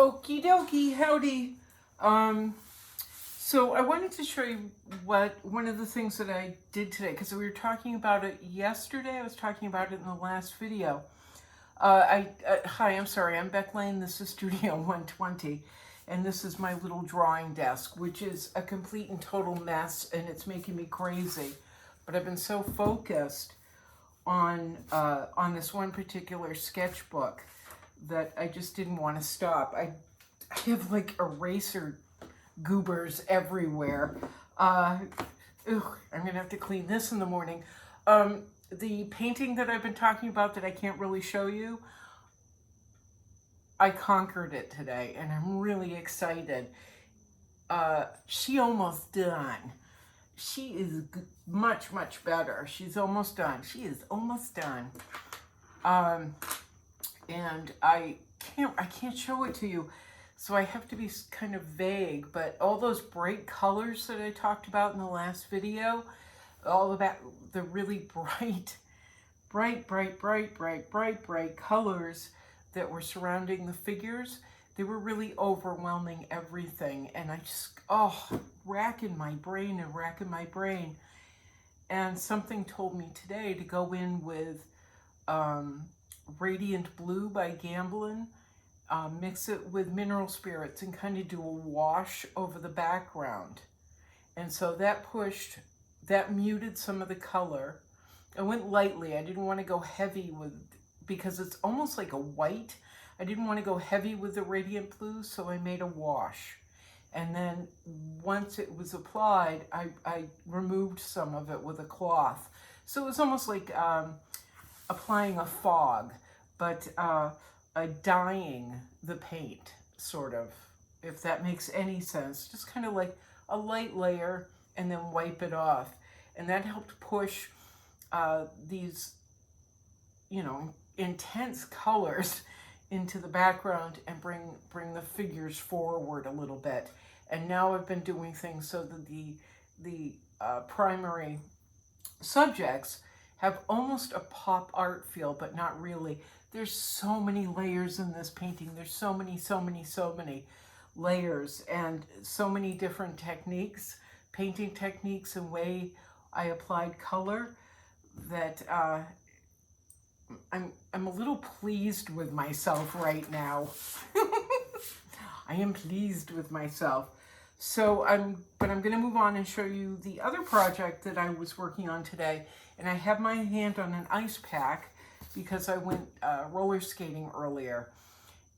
Okie dokie, howdy. So I wanted to show you one of the things that I did today, because we were talking about it yesterday. I was talking about it in the last video. Hi, I'm sorry, I'm Beck Lane. This is Studio 120, and this is my little drawing desk, which is a complete and total mess, and it's making me crazy. But I've been so focused on this one particular sketchbook that I just didn't want to stop. I have like eraser goobers everywhere. I'm gonna have to clean this in the morning. The painting that I've been talking about that I can't really show you, I conquered it today and I'm really excited. She almost done. She is much, much better. She's almost done. She is almost done. And I can't show it to you, so I have to be kind of vague, but all those bright colors that I talked about in the last video, all of that, the really bright colors that were surrounding the figures, they were really overwhelming everything, and I just, racking my brain. And something told me today to go in with Radiant Blue by Gamblin', mix it with mineral spirits and kind of do a wash over the background. And so that muted some of the color. I went lightly. I didn't want to go heavy because it's almost like a white. I didn't want to go heavy with the Radiant Blue, so I made a wash. And then once it was applied, I removed some of it with a cloth. So it was almost like applying a fog, but dyeing the paint, sort of, if that makes any sense. Just kind of like a light layer and then wipe it off. And that helped push these, intense colors into the background and bring the figures forward a little bit. And now I've been doing things so that the primary subjects have almost a pop art feel, but not really. There's so many layers in this painting. There's so many layers and so many different techniques, painting techniques and way I applied color that I'm a little pleased with myself right now. I am pleased with myself. So I'm going to move on and show you the other project that I was working on today. And I have my hand on an ice pack because I went roller skating earlier.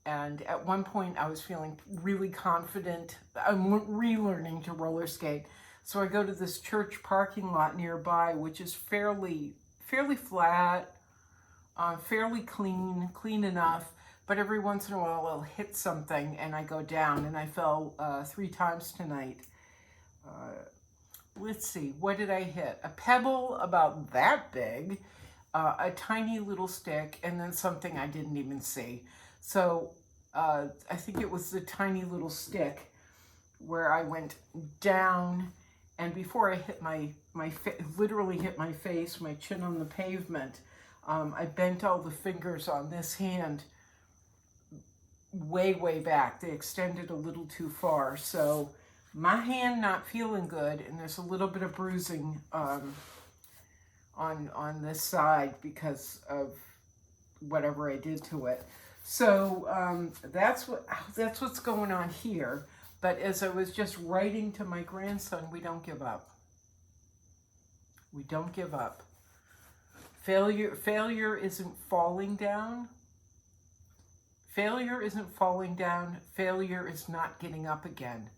And at one point I was feeling really confident. I'm relearning to roller skate. So I go to this church parking lot nearby, which is fairly flat, fairly clean enough. But every once in a while I'll hit something and I go down, and I fell 3 times tonight. Let's see, what did I hit? A pebble about that big, a tiny little stick, and then something I didn't even see. So I think it was the tiny little stick where I went down, and before I hit literally hit my face, my chin on the pavement, I bent all the fingers on this hand way back. They extended a little too far, so my hand not feeling good, and there's a little bit of bruising on this side because of whatever I did to it. So that's what's going on here. But as I was just writing to my grandson, we don't give up. We don't give up. Failure isn't falling down. Failure isn't falling down. Failure is not getting up again.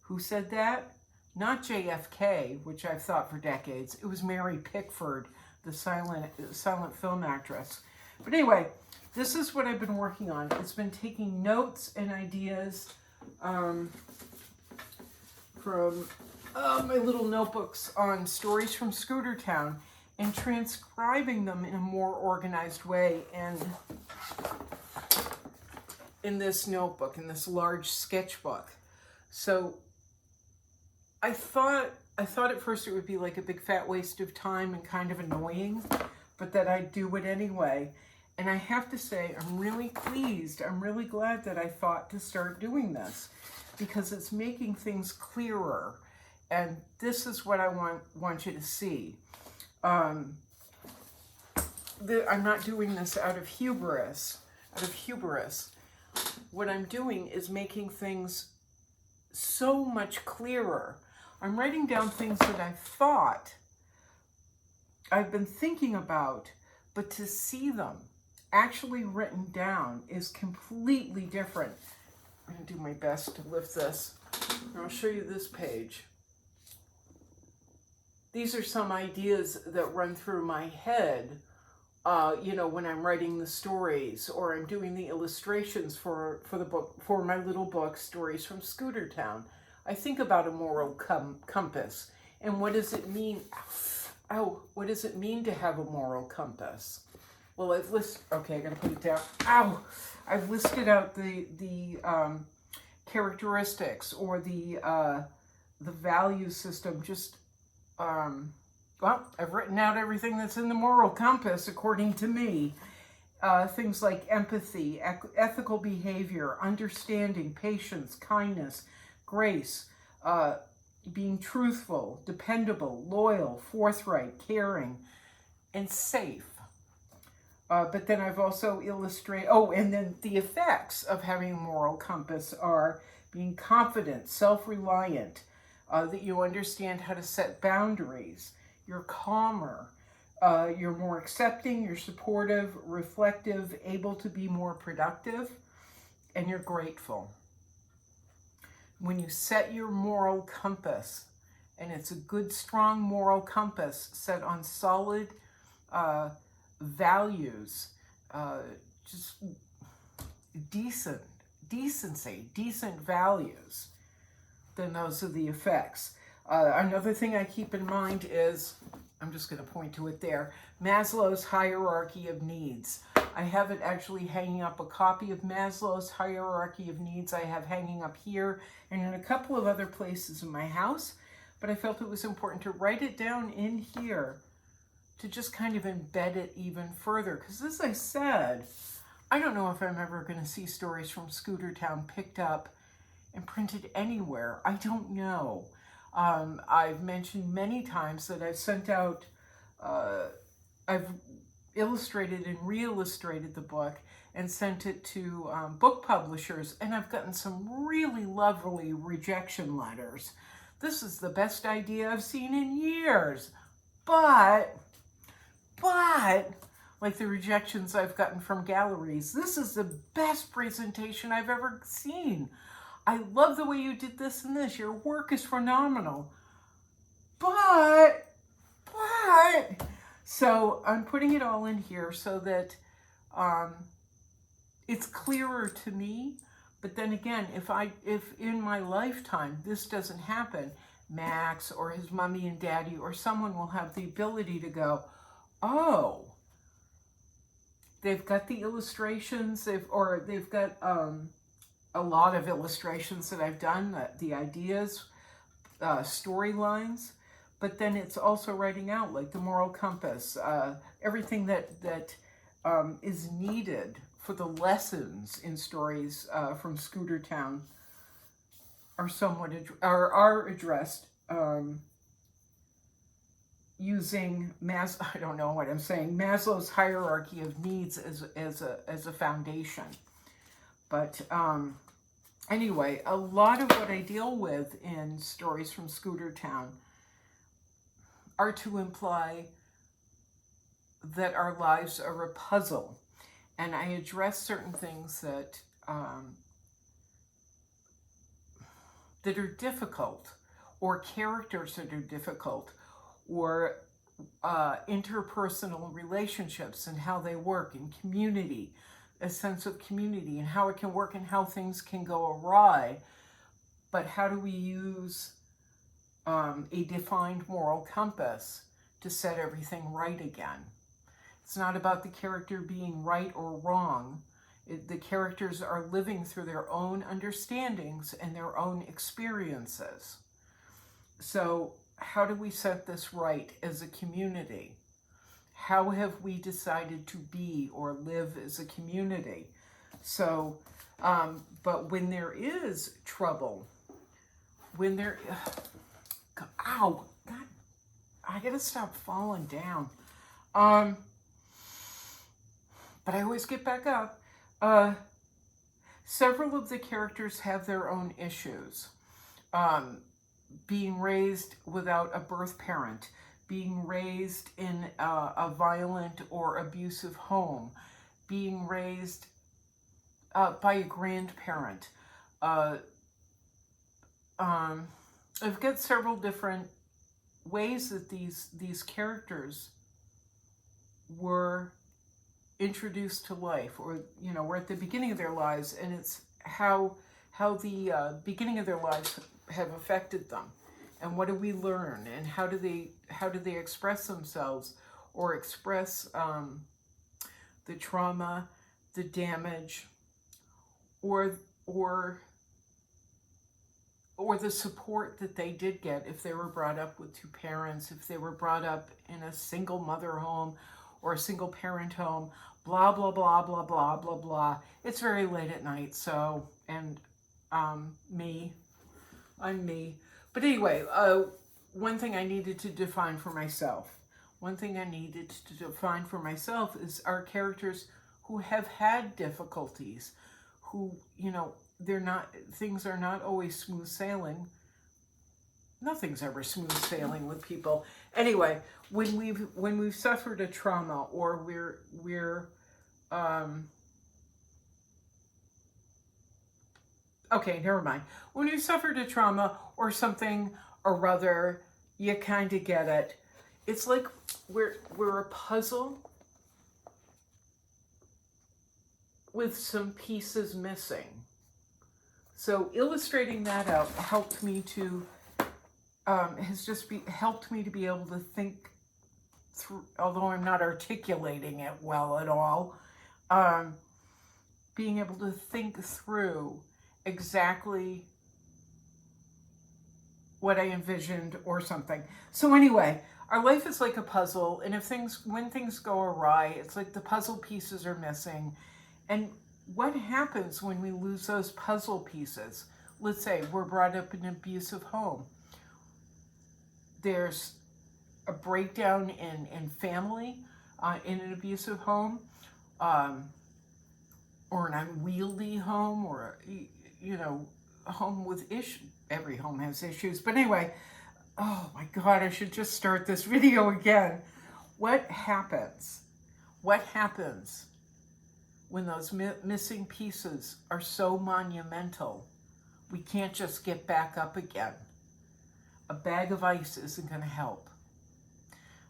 Who said that? Not JFK, which I've thought for decades. It was Mary Pickford, the silent film actress. But anyway, this is what I've been working on. It's been taking notes and ideas from my little notebooks on stories from Scootertown and transcribing them in a more organized way and in this notebook, in this large sketchbook. So I thought at first it would be like a big fat waste of time and kind of annoying, but that I'd do it anyway. And I have to say, I'm really pleased. I'm really glad that I thought to start doing this, because it's making things clearer. And this is what I want you to see. I'm not doing this out of hubris. What I'm doing is making things so much clearer. I'm writing down things that I thought I've been thinking about, but to see them actually written down is completely different. I'm going to do my best to lift this. And I'll show you this page. These are some ideas that run through my head, you know, when I'm writing the stories or I'm doing the illustrations for the book, for my little book, Stories from Scooter Town. I think about a moral compass. And what does it mean? What does it mean to have a moral compass? Well, I've listed, okay, I gotta put it down. I've listed out the characteristics or the value system. Just, well, I've written out everything that's in the moral compass according to me. Things like empathy, ethical behavior, understanding, patience, kindness, grace, being truthful, dependable, loyal, forthright, caring, and safe. But then I've also illustrated, and then the effects of having a moral compass are being confident, self-reliant, that you understand how to set boundaries, you're calmer, you're more accepting, you're supportive, reflective, able to be more productive, and you're grateful. When you set your moral compass, and it's a good, strong moral compass set on solid values, just decency, decent values, then those are the effects. Another thing I keep in mind is, I'm just going to point to it there, Maslow's hierarchy of needs. I have it actually hanging up, a copy of Maslow's hierarchy of needs I have hanging up here and in a couple of other places in my house, but I felt it was important to write it down in here to just kind of embed it even further. Because as I said, I don't know if I'm ever going to see Stories from Scooter Town picked up and printed anywhere. I don't know. I've mentioned many times that I've sent out, I've illustrated and re-illustrated the book and sent it to book publishers, and I've gotten some really lovely rejection letters. This is the best idea I've seen in years. But, like the rejections I've gotten from galleries, this is the best presentation I've ever seen. I love the way you did this and this. Your work is phenomenal. But, so I'm putting it all in here so that it's clearer to me. But then again, if in my lifetime this doesn't happen, Max or his mommy and daddy or someone will have the ability to go, oh, they've got the illustrations, they've got a lot of illustrations that I've done, the ideas, storylines, but then it's also writing out like the moral compass, everything that is needed for the lessons in Stories from Scooter Town are somewhat are addressed using I don't know what I'm saying, Maslow's hierarchy of needs as a foundation. But anyway, a lot of what I deal with in Stories from Scooter Town are to imply that our lives are a puzzle. And I address certain things that that are difficult, or characters that are difficult, or interpersonal relationships and how they work, in community, a sense of community and how it can work and how things can go awry. But how do we use a defined moral compass to set everything right again? It's not about the character being right or wrong. The characters are living through their own understandings and their own experiences. So how do we set this right as a community? How have we decided to be or live as a community? So, but when there is trouble, when there, ow, God, I gotta stop falling down. But I always get back up. Several of the characters have their own issues. Being raised without a birth parent, being raised in a violent or abusive home, being raised by a grandparent. I've got several different ways that these characters were introduced to life, or we're at the beginning of their lives, and it's how the beginning of their lives have affected them, and what do we learn, and how do they express themselves, or express the trauma, the damage, or the support that they did get if they were brought up with two parents, if they were brought up in a single mother home or a single parent home, blah, blah, blah, blah, blah, blah, blah. It's very late at night, so, and I'm me. But anyway, one thing I needed to define for myself is our characters who have had difficulties, who, things are not always smooth sailing. Nothing's ever smooth sailing with people. Anyway, when we've suffered a trauma, or we're okay, never mind. When you suffered a trauma or something or other, you kind of get it. It's like we're a puzzle with some pieces missing. So illustrating that out helped me to helped me to be able to think through, although I'm not articulating it well at all, being able to think through exactly what I envisioned or something. So anyway, our life is like a puzzle, and when things go awry, it's like the puzzle pieces are missing. And what happens when we lose those puzzle pieces? Let's say we're brought up in an abusive home. There's a breakdown in family in an abusive home, or an unwieldy home, or a home with issues. Every home has issues, but anyway, oh my God, I should just start this video again. What happens? What happens when those missing pieces are so monumental? We can't just get back up again. A bag of ice isn't going to help.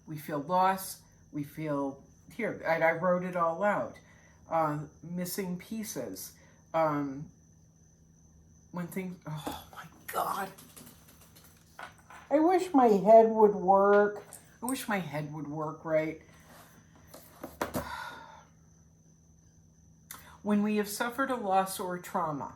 We feel loss. We feel, here, and I wrote it all out. Missing pieces. When things, oh my God. I wish my head would work. I wish my head would work right. When we have suffered a loss or a trauma,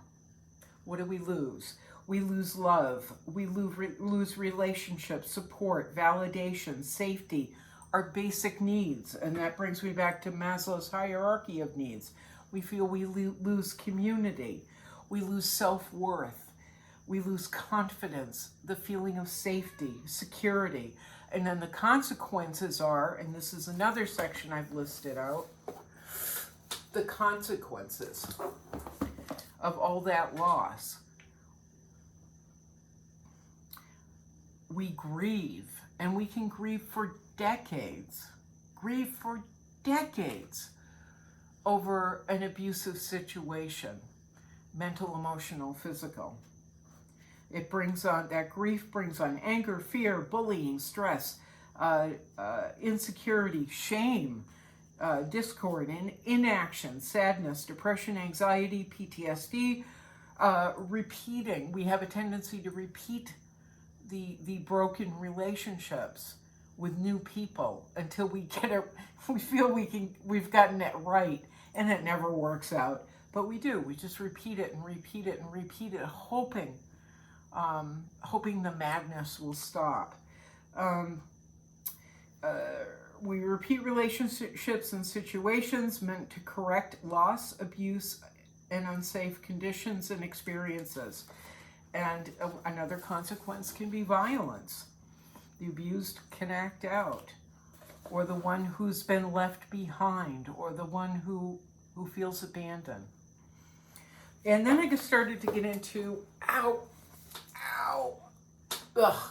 what do we lose? We lose love. We lose relationships, support, validation, safety, our basic needs. And that brings me back to Maslow's hierarchy of needs. We feel we lose community. We lose self-worth. We lose confidence, the feeling of safety, security. And then the consequences are, and this is another section I've listed out, the consequences of all that loss. We grieve, and we can grieve for decades, over an abusive situation, mental, emotional, physical. It brings on, that grief brings on anger, fear, bullying, stress, insecurity, shame, discord, inaction, sadness, depression, anxiety, PTSD, repeating. We have a tendency to repeat the broken relationships with new people until we feel we've gotten it right, and it never works out. But we do. We just repeat it and repeat it and repeat it, hoping the madness will stop. We repeat relationships and situations meant to correct loss, abuse, and unsafe conditions and experiences. And another consequence can be violence. The abused can act out, or the one who's been left behind, or the one who feels abandoned. And then I just started to get into, ow, ugh.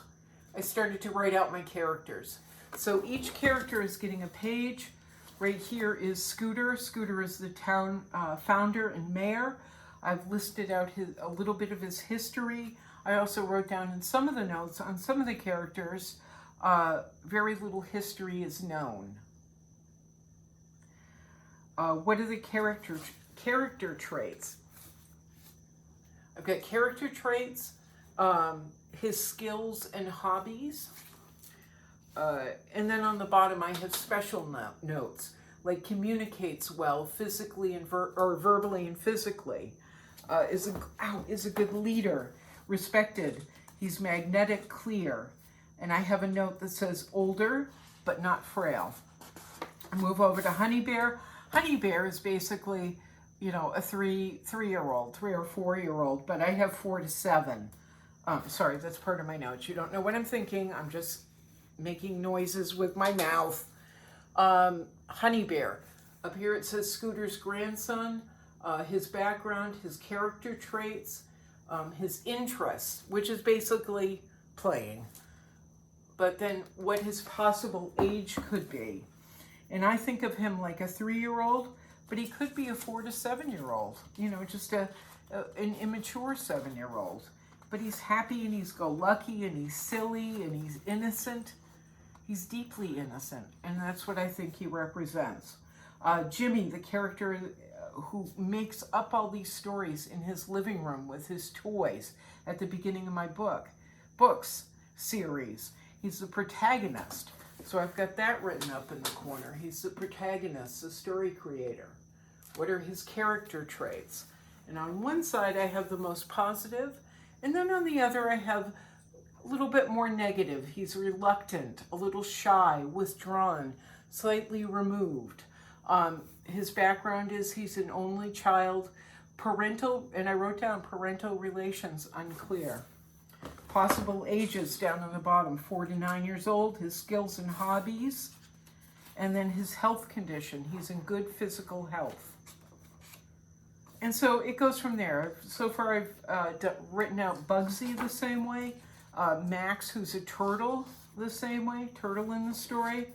I started to write out my characters. So each character is getting a page. Right here is Scooter. Scooter is the town founder and mayor. I've listed out a little bit of his history. I also wrote down in some of the notes on some of the characters, very little history is known. What are the character traits? I've got character traits, his skills and hobbies. And then on the bottom, I have special notes, like communicates well physically and verbally and physically, is a good leader, respected. He's magnetic, clear. And I have a note that says older, but not frail. I move over to Honey Bear. Honey Bear is basically, you know, a 3-year-old, 3 or 4-year-old, but I have 4 to 7. Sorry, that's part of my notes. You don't know what I'm thinking. I'm just making noises with my mouth. Honey Bear. Up here it says Scooter's grandson, his background, his character traits, his interests, which is basically playing. But then what his possible age could be. And I think of him like a 3-year-old, but he could be a 4 to 7-year-old, you know, just an immature 7-year-old. But he's happy and he's go-lucky and he's silly and he's innocent. He's deeply innocent, and that's what I think he represents. Jimmy, the character who makes up all these stories in his living room with his toys at the beginning of my books series. He's the protagonist. So I've got that written up in the corner. He's the protagonist, the story creator. What are his character traits? And on one side, I have the most positive, and then on the other, I have a little bit more negative. He's reluctant, a little shy, withdrawn, slightly removed. His background is he's an only child, parental, and I wrote down parental relations unclear. Possible ages down on the bottom, 4 to 9 years old, his skills and hobbies, and then his health condition. He's in good physical health. And so it goes from there. So far I've written out Bugsy the same way, Max, who's a turtle, the same way, turtle in the story.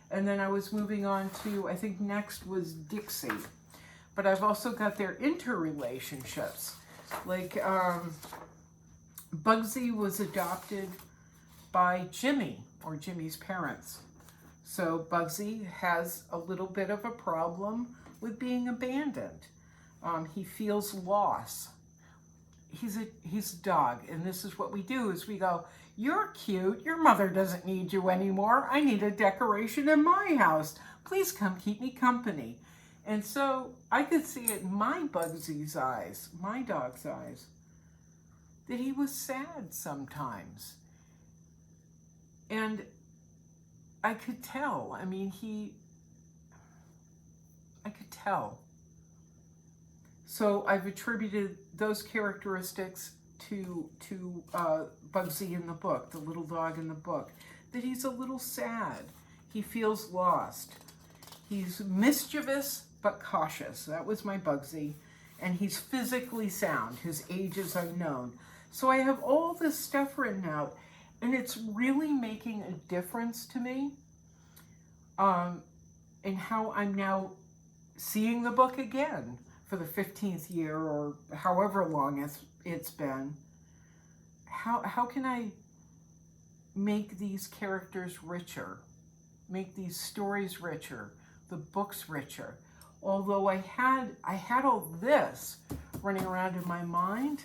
And then I was moving on to, I think next was Dixie. But I've also got their interrelationships. Like Bugsy was adopted by Jimmy, or Jimmy's parents. So Bugsy has a little bit of a problem with being abandoned. He feels loss. He's a dog, and this is what we do, is we go, you're cute, your mother doesn't need you anymore, I need a decoration in my house, please come keep me company. And so I could see it in my Bugsy's eyes, my dog's eyes, that he was sad sometimes. And I could tell, I mean, I could tell. So I've attributed those characteristics to Bugsy in the book, the little dog in the book, that he's a little sad. He feels lost. He's mischievous but cautious. That was my Bugsy. And he's physically sound. His age is unknown. So I have all this stuff written out, and it's really making a difference to me in how I'm now seeing the book again for the 15th year or however long it's been. How can I make these characters richer, make these stories richer, the books richer? Although I had all this running around in my mind,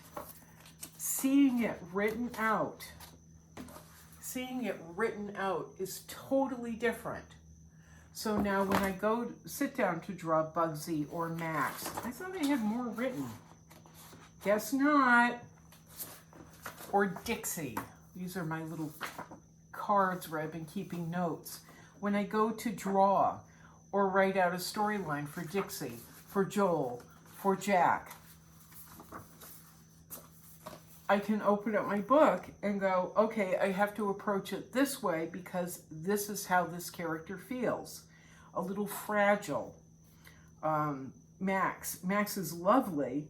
seeing it written out is totally different. So now when I go sit down to draw Bugsy or Max, I thought I had more written. Guess not. Or Dixie. These are my little cards where I've been keeping notes. when I go to draw or write out a storyline for Dixie, for Joel, for Jack, I can open up my book and go, okay, I have to approach it this way because this is how this character feels. A little fragile. Max is lovely,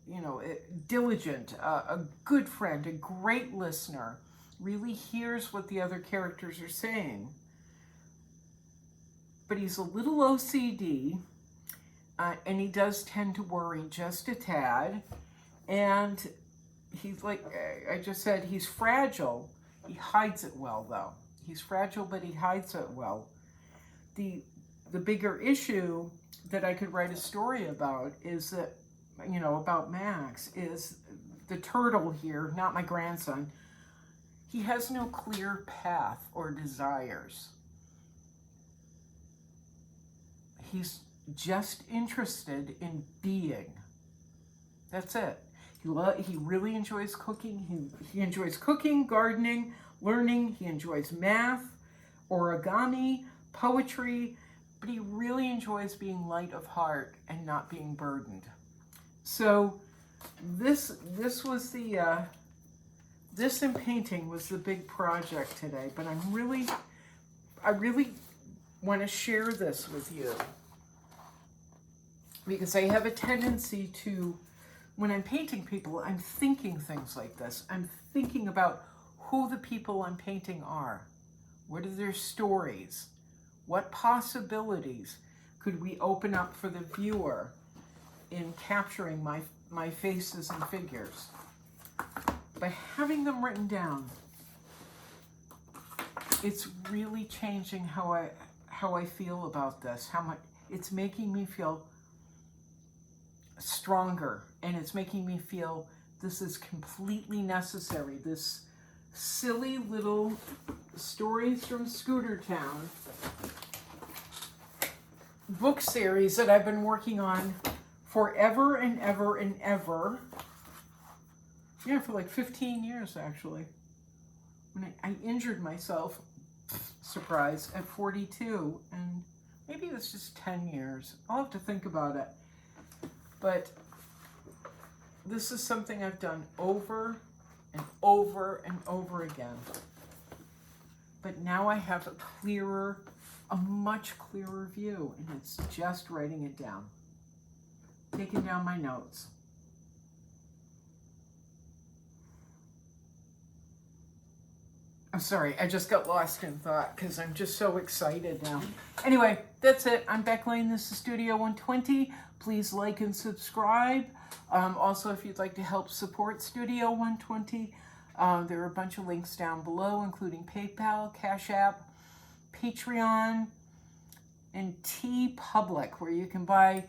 you know, diligent, a good friend, a great listener, really hears what the other characters are saying. But he's a little OCD, and he does tend to worry just a tad. And he's like, I just said, he's fragile. He hides it well, though. He's fragile, but he hides it well. The bigger issue that I could write a story about is that, you know, about Max, is the turtle here, not my grandson. He has no clear path or desires. He's just interested in being. That's it. He really enjoys cooking. He enjoys cooking, gardening, learning. He enjoys math, origami, poetry, but he really enjoys being light of heart and not being burdened. So this was the this in painting was the big project today, but I really want to share this with you because I have a tendency to, when I'm painting people, I'm thinking things like this. I'm thinking about who the people I'm painting are. What are their stories? What possibilities could we open up for the viewer in capturing my faces and figures? By having them written down, it's really changing how I feel about this, how much it's making me feel stronger, and it's making me feel this is completely necessary. This silly little Stories from Scooter Town book series that I've been working on forever and ever and ever. Yeah, for like 15 years actually. When I injured myself, surprise, at 42, and maybe it was just 10 years. I'll have to think about it. But this is something I've done over and over and over again. But now I have a much clearer view, and it's just writing it down. Taking down my notes. I'm sorry, I just got lost in thought because I'm just so excited now. Anyway, that's it. I'm Beck Lane. This is Studio 120. Please like and subscribe. Also, if you'd like to help support Studio 120, there are a bunch of links down below, including PayPal, Cash App, Patreon, and TeePublic, where you can buy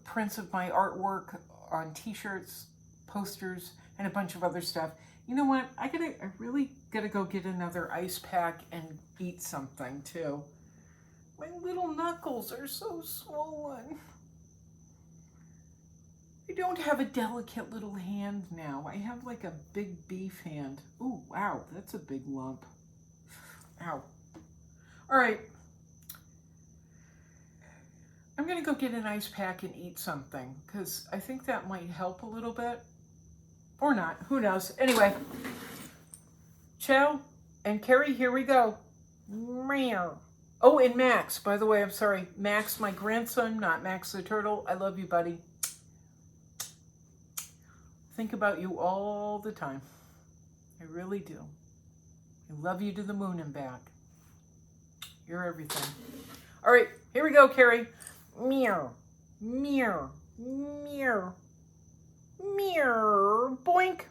prints of my artwork on t-shirts, posters, and a bunch of other stuff. You know what? I really gotta go get another ice pack and eat something too. My little knuckles are so swollen. I don't have a delicate little hand now. I have like a big beef hand. Ooh, wow, that's a big lump. Ow. All right. I'm gonna go get an ice pack and eat something because I think that might help a little bit. Or not, who knows. Anyway, ciao, and Carrie, here we go. Meow. Oh, and Max, by the way, I'm sorry. Max, my grandson, not Max the turtle. I love you, buddy. Think about you all the time. I really do. I love you to the moon and back. You're everything. All right, here we go, Carrie. Meow, meow, meow. Meow, boink.